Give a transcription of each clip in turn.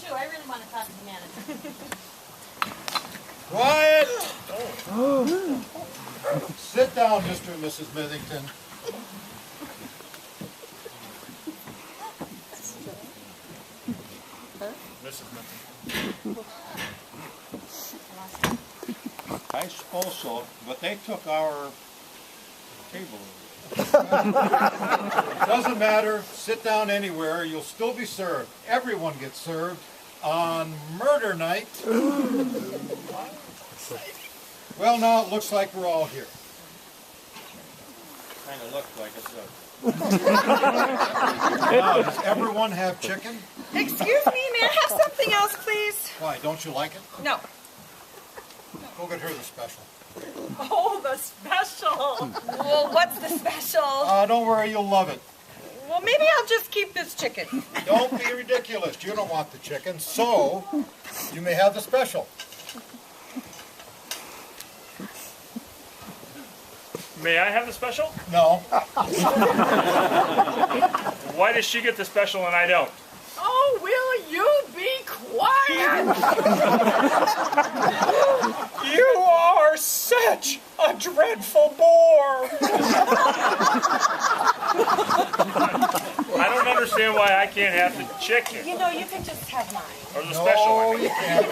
too. I really want to talk to the manager. Quiet! Sit down, Mr. and Mrs. Mithington. Mrs. Mithington. I suppose so, but they took our table. Doesn't matter. Sit down anywhere. You'll still be served. Everyone gets served on murder night. Well, now it looks like we're all here. Kind of looked like it. Now, does everyone have chicken? Excuse me, may I have something else, please? Why, don't you like it? No. Go get her the special. Oh, the special. Well, what's the special? Don't worry, you'll love it. Well, maybe I'll just keep this chicken. Don't be ridiculous. You don't want the chicken, so you may have the special. May I have the special? No. Why does she get the special and I don't? Oh, will you be quiet? You are such a dreadful bore. I don't understand why I can't have the chicken. You know, you can just have mine. Or the special. No, you can't.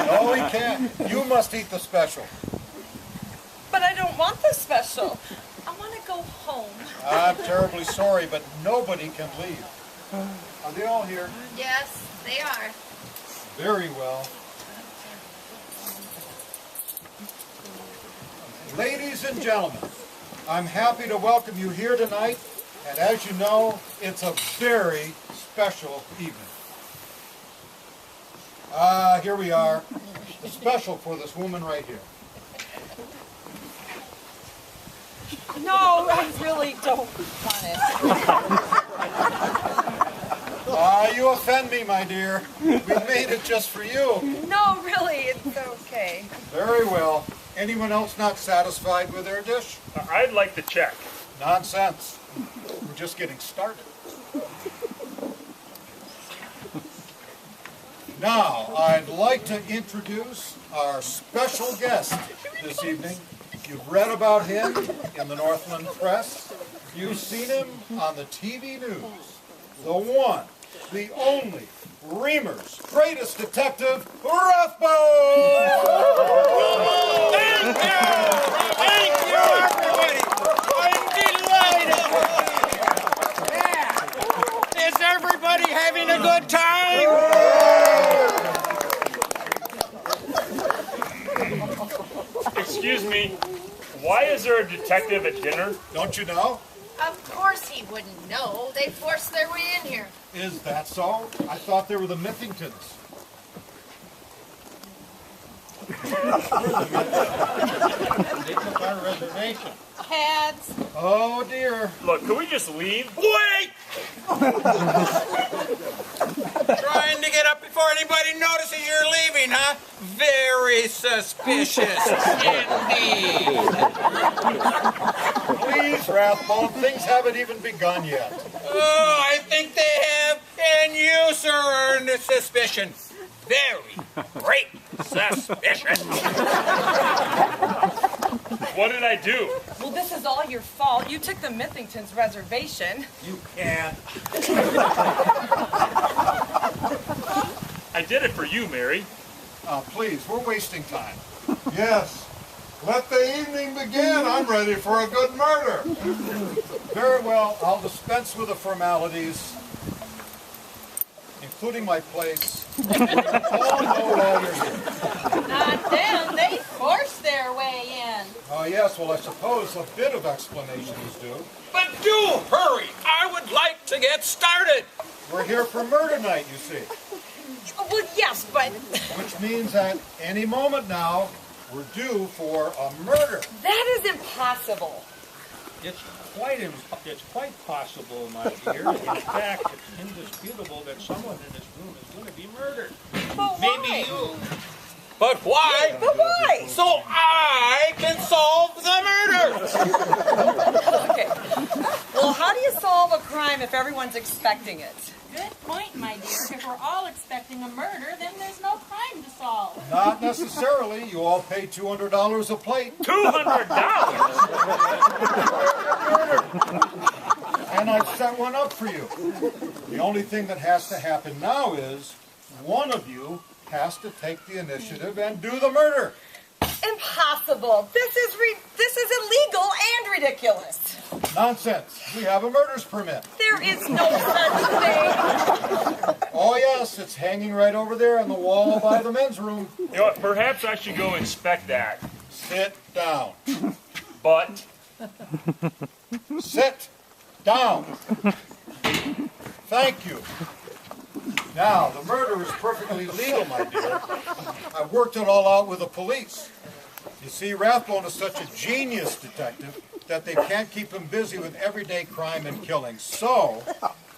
No, you can't. You must eat the special. But I don't want the special. I want to go home. I'm terribly sorry, but nobody can leave. Are they all here? Yes, they are. Very well. Ladies and gentlemen, I'm happy to welcome you here tonight, and as you know, it's a very special evening. Here we are, the special for this woman right here. No, I really don't want it. You offend me, my dear. We made it just for you. No, really, it's okay. Very well. Anyone else not satisfied with their dish? I'd like the check. Nonsense. We're just getting started. Now, I'd like to introduce our special guest this evening. You've read about him in the Northland Press. You've seen him on the TV news. The one, the only, Reamer's greatest detective, Rathbone! Thank you! Thank you, everybody! I'm delighted! Yeah. Is everybody having a good time? Excuse me, why is there a detective at dinner? Don't you know? Of course he wouldn't know. They forced their way in here. Is that so? I thought they were the Mithingtons. They took our reservation. Heads. Oh dear. Look, can we just leave? Wait! Trying to get up before anybody notices you're leaving, huh? Very suspicious indeed. Please, Rathbone, things haven't even begun yet. Oh, I think they have, and you, sir, are under suspicion. Very great suspicion. What did I do? Well, this is all your fault. You took the Mithingtons' reservation. You can't. I did it for you, Mary. Please, we're wasting time. Yes. Let the evening begin. I'm ready for a good murder. Very well, I'll dispense with the formalities, including my place. All know why you're here. Not them. They forced their way in. Oh, yes, well, I suppose a bit of explanation is due. But do hurry. I would like to get started. We're here for murder night, you see. Well, yes, but... Which means that any moment now, we're due for a murder. That is impossible. It's quite possible, my dear. In fact, it's indisputable that someone in this room is going to be murdered. But Maybe you. But why? But why? So I can solve the murder. Okay. Well, how do you solve a crime if everyone's expecting it? Good point, my dear. If we're all expecting a murder, then there's no crime to solve. Not necessarily. You all pay $200 a plate. $200? And I've set one up for you. The only thing that has to happen now is one of you has to take the initiative and do the murder. Impossible. This is illegal and ridiculous. Nonsense. We have a murder's permit. There is no such thing. Oh yes, it's hanging right over there on the wall by the men's room. You know what, perhaps I should go inspect that. Sit down. But Sit down. Thank you. Now, the murder is perfectly legal, my dear. I've worked it all out with the police. You see, Rathbone is such a genius detective that they can't keep him busy with everyday crime and killing. So,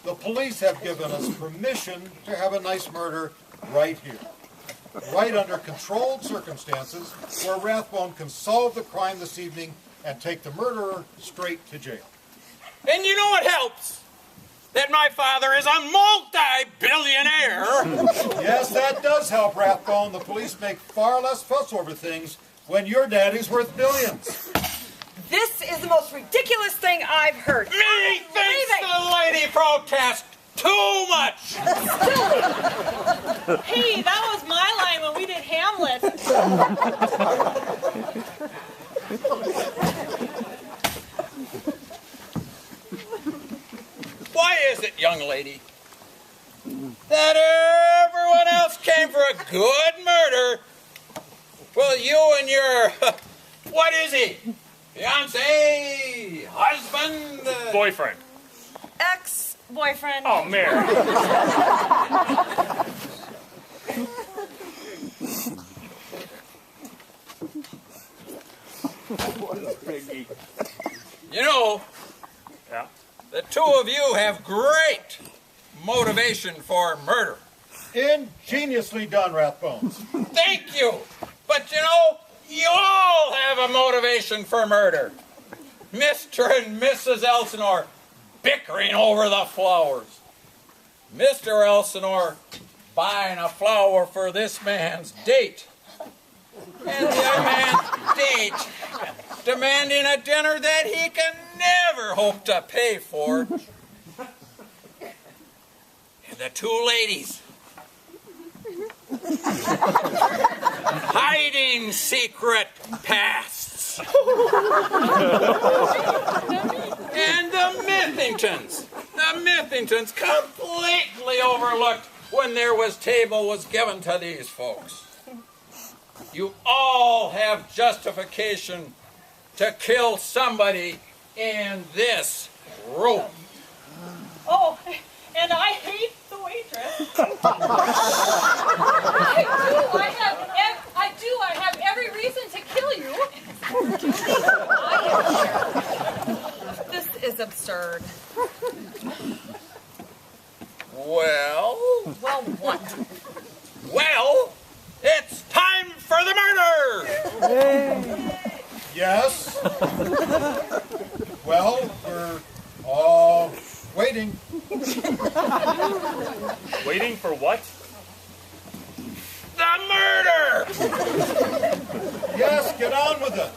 the police have given us permission to have a nice murder right here. Right under controlled circumstances where Rathbone can solve the crime this evening and take the murderer straight to jail. And you know what helps? That my father is a multi-billionaire. Yes, that does help, Rathbone. The police make far less fuss over things when your daddy's worth billions. This is the most ridiculous thing I've heard. Me thinks the lady protest too much. Hey, that was my line when we did Hamlet. Why is it, young lady, that everyone else came for a good murder? Well, you and your, what is he? Fiancé, husband? boyfriend. Ex-boyfriend. Oh, Mary. You know, Yeah. the two of you have great motivation for murder. Ingeniously done, Rathbone. Thank you. But you know, you all have a motivation for murder. Mr. and Mrs. Elsinore bickering over the flowers. Mr. Elsinore buying a flower for this man's date. And the other man's date demanding a dinner that he can never hope to pay for. And the two ladies hiding secret pasts. And the Mythingtons completely overlooked when their table was given to these folks. You all have justification to kill somebody in this room. Oh, and I hate the waitress. I have every reason to kill you. This is absurd. Well, Well, what? well, it's time for the murder! Yes? Well, we're all waiting. Waiting for what? The murder! Yes, get on with it.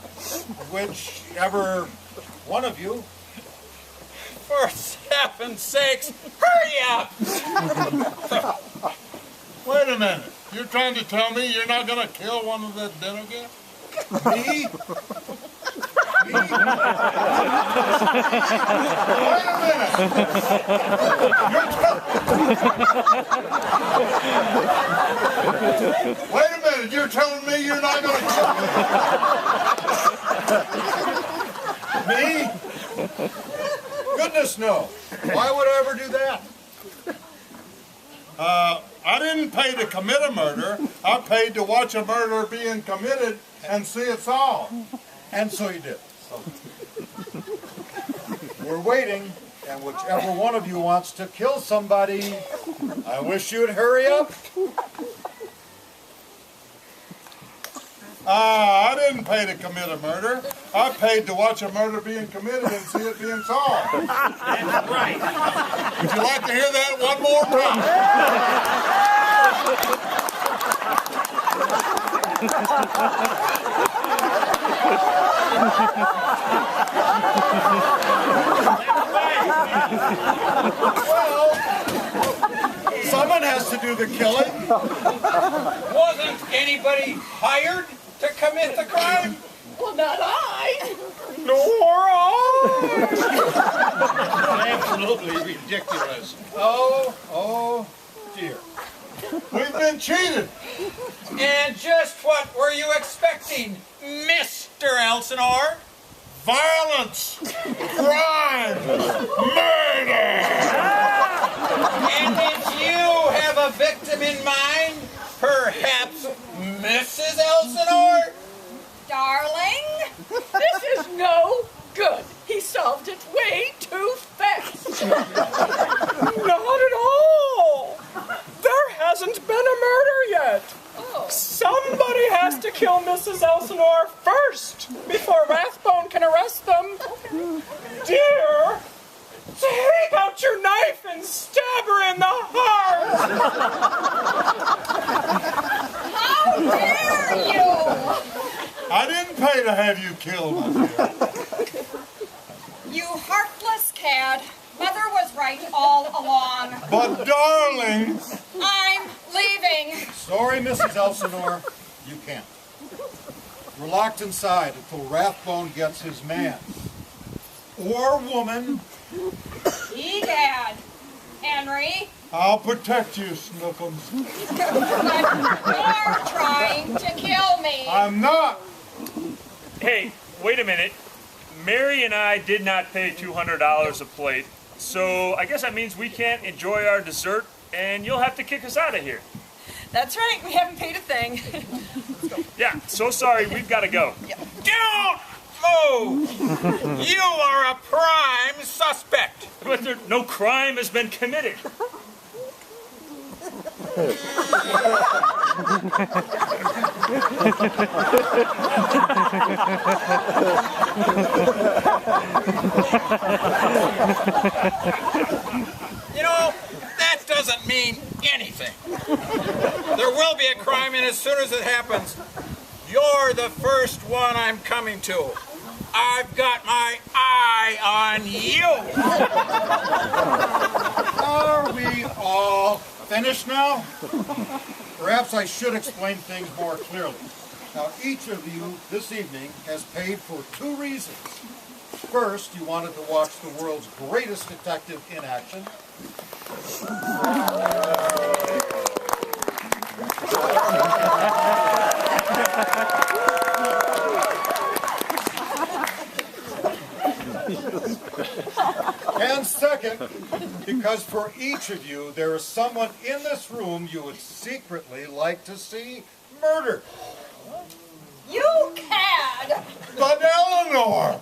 Whichever one of you. For heaven's sakes, hurry up! Wait a minute. You're trying to tell me you're not going to kill one of the dinner guests? Me? Wait a minute. Wait a minute. You're telling me you're not going to kill Me? Goodness no. Why would I ever do that? I didn't pay to commit a murder. I paid to watch a murder being committed and see it solved. And so you did. We're waiting, and whichever one of you wants to kill somebody, I wish you'd hurry up. I didn't pay to commit a murder. I paid to watch a murder being committed and see it being solved. That's right. Would you like to hear that one more time? Well, someone has to do the killing. Wasn't anybody hired to commit the crime? Well, not I. Nor I. Absolutely ridiculous. Oh dear. We've been cheated. And just what were you expecting, Mr. Elsinore? Violence, crime, murder. And did you have a victim in mind? Perhaps Mrs. Elsinore? Darling, this is no good. He solved it way too fast. Not at all. There hasn't been a murder yet. Somebody has to kill Mrs. Elsinore first before Rathbone can arrest them. Dear, take out your knife and stab her in the heart. How dare you? I didn't pay to have you killed, my dear. You heartless cad. Mother was right all along. But darling, I'm leaving. Sorry, Mrs. Elsinore, you can't. We're locked inside until Rathbone gets his man. Or woman. Egad, Henry, I'll protect you, Snookums. but you're trying to kill me. I'm not. Hey, wait a minute. Mary and I did not pay $200 a plate, so I guess that means we can't enjoy our dessert, and you'll have to kick us out of here. That's right, we haven't paid a thing. Yeah, so sorry, we've got to go. Don't move! You are a prime suspect. But no crime has been committed. You know, that doesn't mean anything. There will be a crime, and as soon as it happens, you're the first one I'm coming to. I've got my eye on you. Are we all finished now? Perhaps I should explain things more clearly. Now, each of you this evening has paid for two reasons. First, you wanted to watch the world's greatest detective in action. And second, because for each of you, there is someone in this room you would secretly like to see murdered. You cad! But Eleanor!